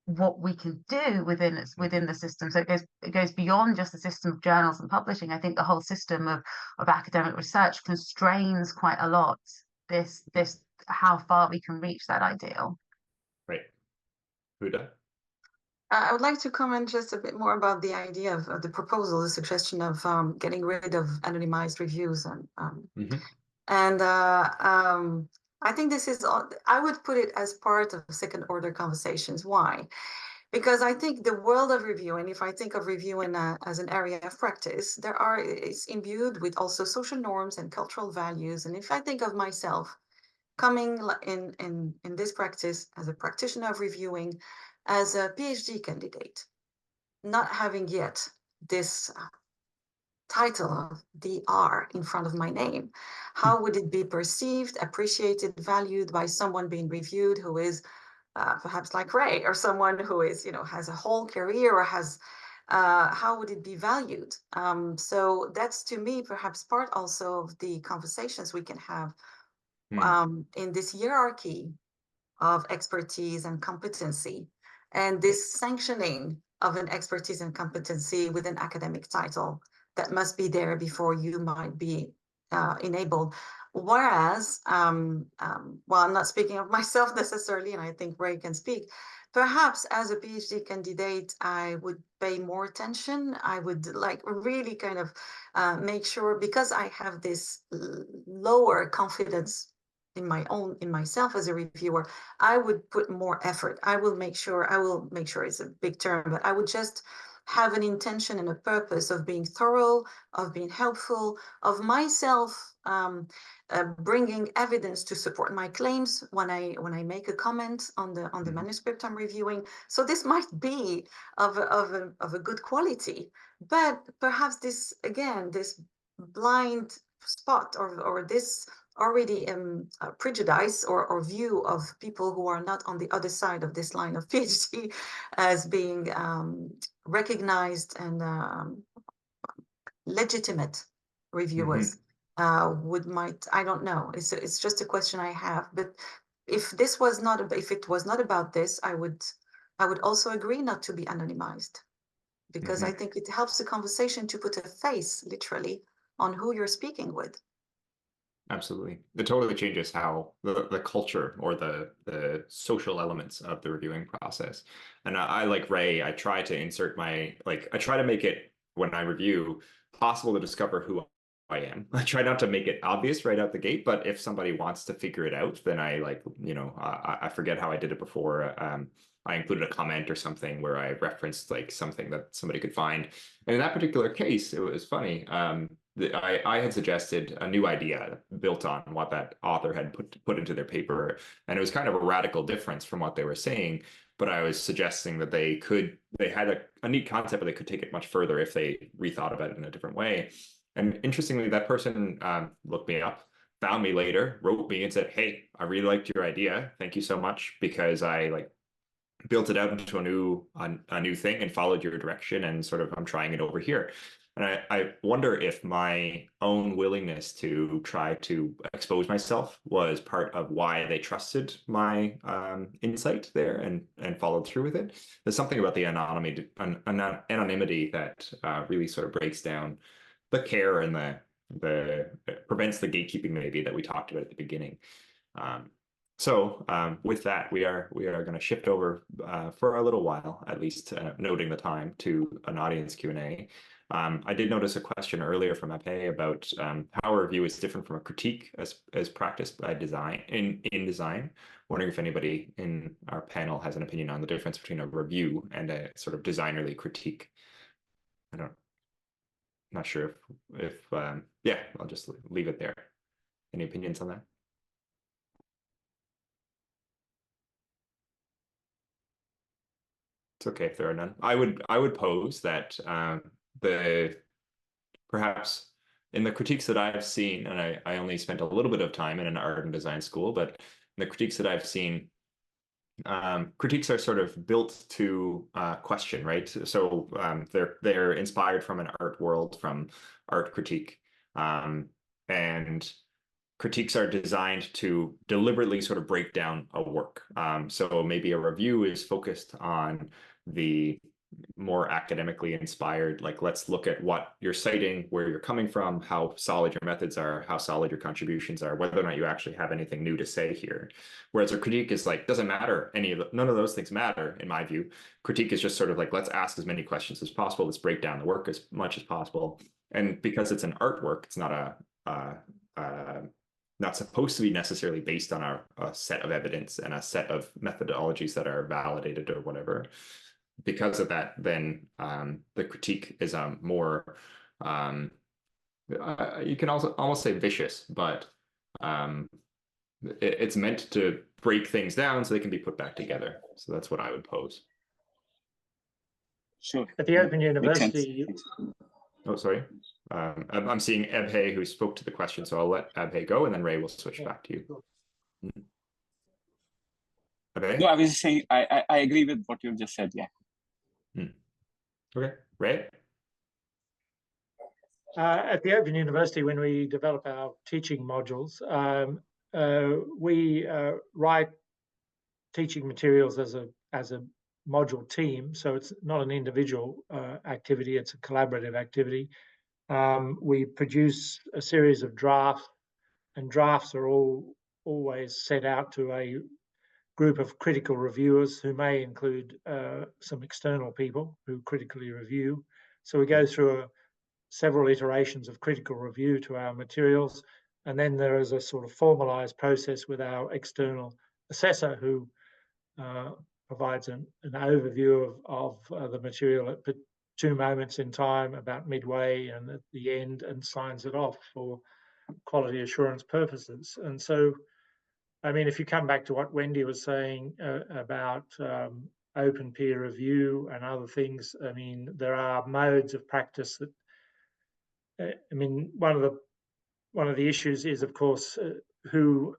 what we can do within the system. So it goes beyond just the system of journals and publishing. I think the whole system of academic research constrains quite a lot this how far we can reach that ideal. Right. Houda? I would like to comment just a bit more about the idea of the proposal, the suggestion of getting rid of anonymized reviews. And I think this is, I would put it as part of second order conversations. Why? Because I think the world of review, and if I think of review as an area of practice, it's imbued with also social norms and cultural values. And if I think of myself coming in this practice as a practitioner of reviewing, as a PhD candidate, not having yet this title of DR in front of my name, how would it be perceived, appreciated, valued by someone being reviewed who is perhaps like Ray, or someone who is, has a whole career, or has, how would it be valued? So that's, to me, perhaps part also of the conversations we can have in this hierarchy of expertise and competency, and this sanctioning of an expertise and competency with an academic title that must be there before you might be enabled. Whereas, well, I'm not speaking of myself necessarily, and I think Ray can speak, perhaps as a PhD candidate, I would pay more attention. I would really kind of make sure, because I have this lower confidence in myself as a reviewer, I would put more effort. I will make sure it's a big term, but I would just have an intention and a purpose of being thorough, of being helpful, of myself bringing evidence to support my claims when I make a comment on the manuscript I'm reviewing. So this might be of a good quality, but perhaps this blind spot or this already prejudice or view of people who are not on the other side of this line of PhD as being recognized and legitimate reviewers I don't know. It's just a question I have. But if it was not about this, I would also agree not to be anonymized, because I think it helps the conversation to put a face, literally, on who you're speaking with. Absolutely. It totally changes how the culture or the social elements of the reviewing process. And I like Ray, I try to insert I try to make it, when I review, possible to discover who I am. I try not to make it obvious right out the gate, but if somebody wants to figure it out, then I forget how I did it before. I included a comment or something where I referenced like something that somebody could find. And in that particular case, it was funny. I had suggested a new idea built on what that author had put into their paper, and it was kind of a radical difference from what they were saying. But I was suggesting that they had a neat concept, but they could take it much further if they rethought about it in a different way. And interestingly, that person looked me up, found me later, wrote me and said, "Hey, I really liked your idea. Thank you so much, because I built it out into a new thing and followed your direction, and sort of I'm trying it over here." And I wonder if my own willingness to try to expose myself was part of why they trusted my insight there and followed through with it. There's something about the anonymity that really sort of breaks down the care and the prevents the gatekeeping maybe that we talked about at the beginning. So with that, we are going to shift over for a little while, at least noting the time, to an audience Q&A. I did notice a question earlier from Epe about how a review is different from a critique as practiced by design in design. Wondering if anybody in our panel has an opinion on the difference between a review and a sort of designerly critique. Not sure if yeah, I'll just leave it there. Any opinions on that? It's okay if there are none. I would pose that perhaps in the critiques that I've seen, and I only spent a little bit of time in an art and design school, but in the critiques that I've seen, critiques are sort of built to question, right? So they're inspired from an art world, from art critique, and critiques are designed to deliberately sort of break down a work. So maybe a review is focused on the more academically inspired, like, let's look at what you're citing, where you're coming from, how solid your methods are, how solid your contributions are, whether or not you actually have anything new to say here. Whereas a critique is like, doesn't matter, none of those things matter, in my view. Critique is just sort of like, let's ask as many questions as possible, let's break down the work as much as possible. And because it's an artwork, it's not not supposed to be necessarily based on a set of evidence and a set of methodologies that are validated or whatever. Because of that, then the critique is more, you can also almost say vicious, but it's meant to break things down so they can be put back together. So that's what I would pose. Sure. At the Open University. Oh, sorry. I'm seeing Ebhe, who spoke to the question, so I'll let Ebhe go, and then Ray will switch back to you. Ebhe? No, I was just saying, I agree with what you just said, yeah. Okay, Ray? At the Open University, when we develop our teaching modules, we write teaching materials as a module team. So it's not an individual activity, it's a collaborative activity. We produce a series of drafts, and drafts are always sent out to a group of critical reviewers who may include some external people who critically review. So we go through several iterations of critical review to our materials, and then there is a sort of formalized process with our external assessor who provides an overview of the material at 2 moments in time, about midway and at the end, and signs it off for quality assurance purposes. And so, I mean, if you come back to what Wendy was saying about open peer review and other things, I mean, there are modes of practice that, I mean, one of the issues is, of course, who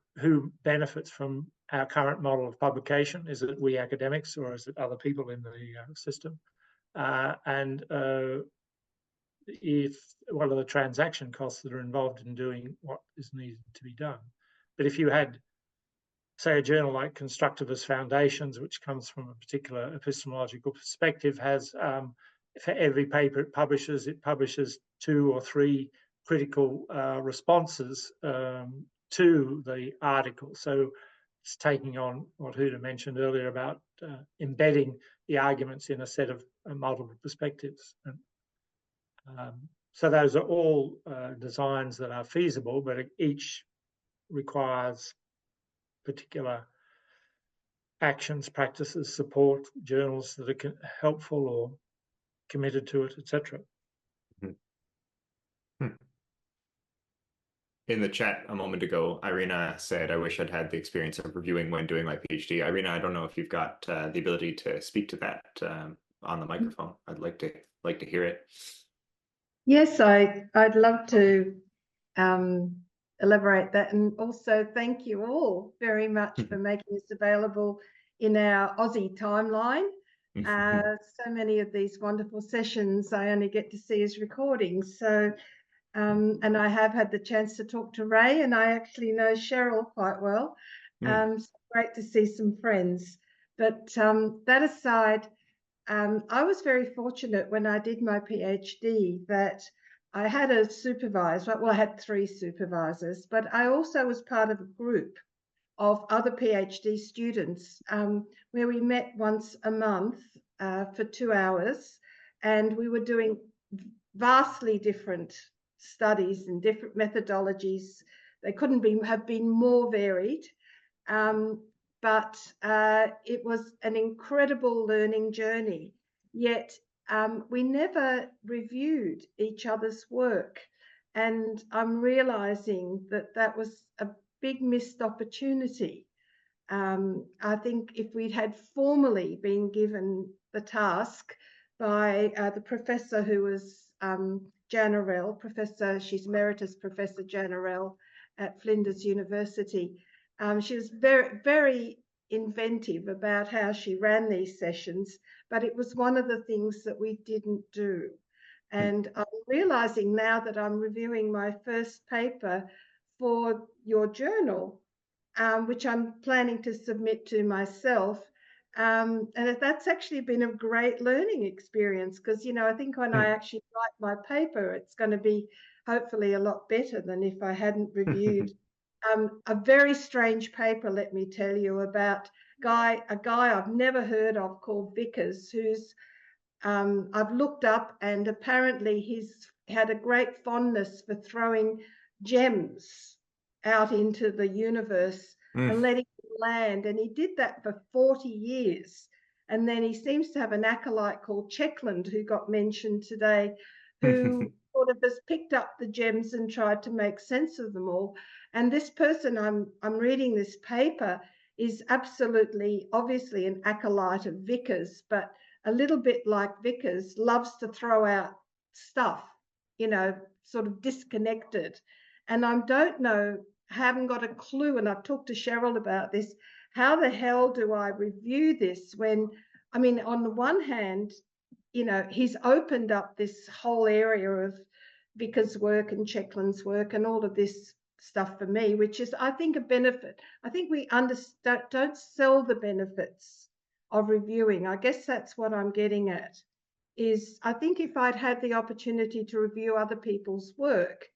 benefits from our current model of publication. Is it we academics, or is it other people in the system? And if what are the transaction costs that are involved in doing what is needed to be done? But if you had, say, a journal like Constructivist Foundations, which comes from a particular epistemological perspective, has for every paper it publishes 2 or 3 critical responses to the article. So it's taking on what Houda mentioned earlier about embedding the arguments in a set of multiple perspectives. And, so those are all designs that are feasible, but each requires particular actions, practices, support, journals that are helpful or committed to it, etc. In the chat a moment ago, Irina said, I wish I'd had the experience of reviewing when doing my PhD. Irina, I don't know if you've got the ability to speak to that on the microphone. I'd like to hear it. Yes, I'd love to elaborate that, and also thank you all very much for making this available in our Aussie timeline. So many of these wonderful sessions I only get to see as recordings. So, and I have had the chance to talk to Ray, and I actually know Cheryl quite well. So great to see some friends. But that aside, I was very fortunate when I did my PhD that I had a supervisor. Well, I had 3 supervisors, but I also was part of a group of other PhD students where we met once a month for 2 hours, and we were doing vastly different studies and different methodologies. They couldn't have been more varied. But it was an incredible learning journey. Yet we never reviewed each other's work. And I'm realizing that that was a big missed opportunity. I think if we'd had formally been given the task by the professor who was Janarel, she's Emeritus Professor Janarel at Flinders University. She was very, very inventive about how she ran these sessions, but it was one of the things that we didn't do. And I'm realizing now that I'm reviewing my first paper for your journal, which I'm planning to submit to myself. And that's actually been a great learning experience because, you know, I think when I actually write my paper, it's going to be hopefully a lot better than if I hadn't reviewed a very strange paper, let me tell you, about a guy I've never heard of called Vickers, who's I've looked up, and apparently he's had a great fondness for throwing gems out into the universe and letting them land. And he did that for 40 years. And then he seems to have an acolyte called Checkland, who got mentioned today, who sort of has picked up the gems and tried to make sense of them all. And this person, I'm reading this paper, is absolutely, obviously an acolyte of Vickers, but a little bit like Vickers, loves to throw out stuff, you know, sort of disconnected. And I don't know, haven't got a clue, and I've talked to Cheryl about this, how the hell do I review this when, I mean, on the one hand, you know, he's opened up this whole area of Vickers' work and Checkland's work and all of this stuff for me, which is, I think, a benefit. I think we don't sell the benefits of reviewing. I guess that's what I'm getting at, is I think if I'd had the opportunity to review other people's work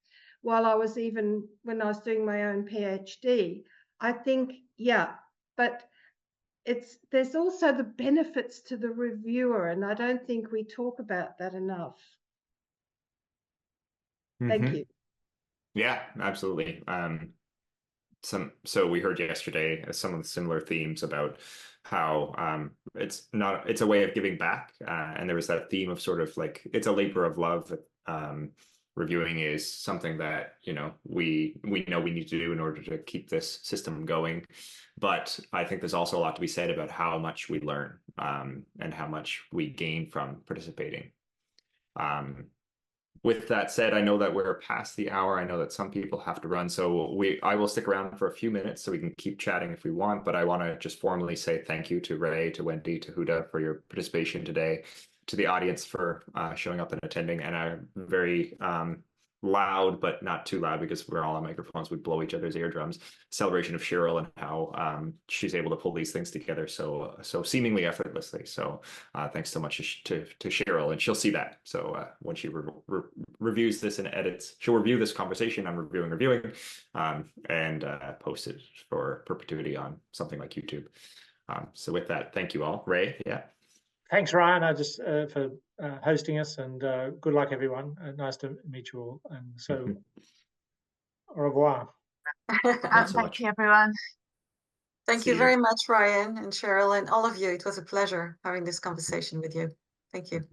while I was when I was doing my own PhD, I think, yeah, but there's also the benefits to the reviewer, and I don't think we talk about that enough. Thank you. Yeah, absolutely. So we heard yesterday some of the similar themes about how it's a way of giving back, and there was that theme of sort of like it's a labor of love, reviewing is something that, you know, we know we need to do in order to keep this system going. But I think there's also a lot to be said about how much we learn and how much we gain from participating. With that said, I know that we're past the hour. I know that some people have to run, so I will stick around for a few minutes so we can keep chatting if we want. But I want to just formally say thank you to Ray, to Wendy, to Houda for your participation today, to the audience for showing up and attending, and a very loud, but not too loud because we're all on microphones, we blow each other's eardrums, celebration of Cheryl and how she's able to pull these things together so seemingly effortlessly. So thanks so much to Cheryl, and she'll see that. So when she reviews this and edits, she'll review this conversation I'm reviewing and post it for perpetuity on something like YouTube. So with that, thank you all. Ray, yeah. Thanks, Ryan. I just for hosting us, and good luck, everyone. Nice to meet you all. And so, au revoir. Thank you, everyone. Thank you very much, Ryan and Cheryl, and all of you. It was a pleasure having this conversation with you. Thank you.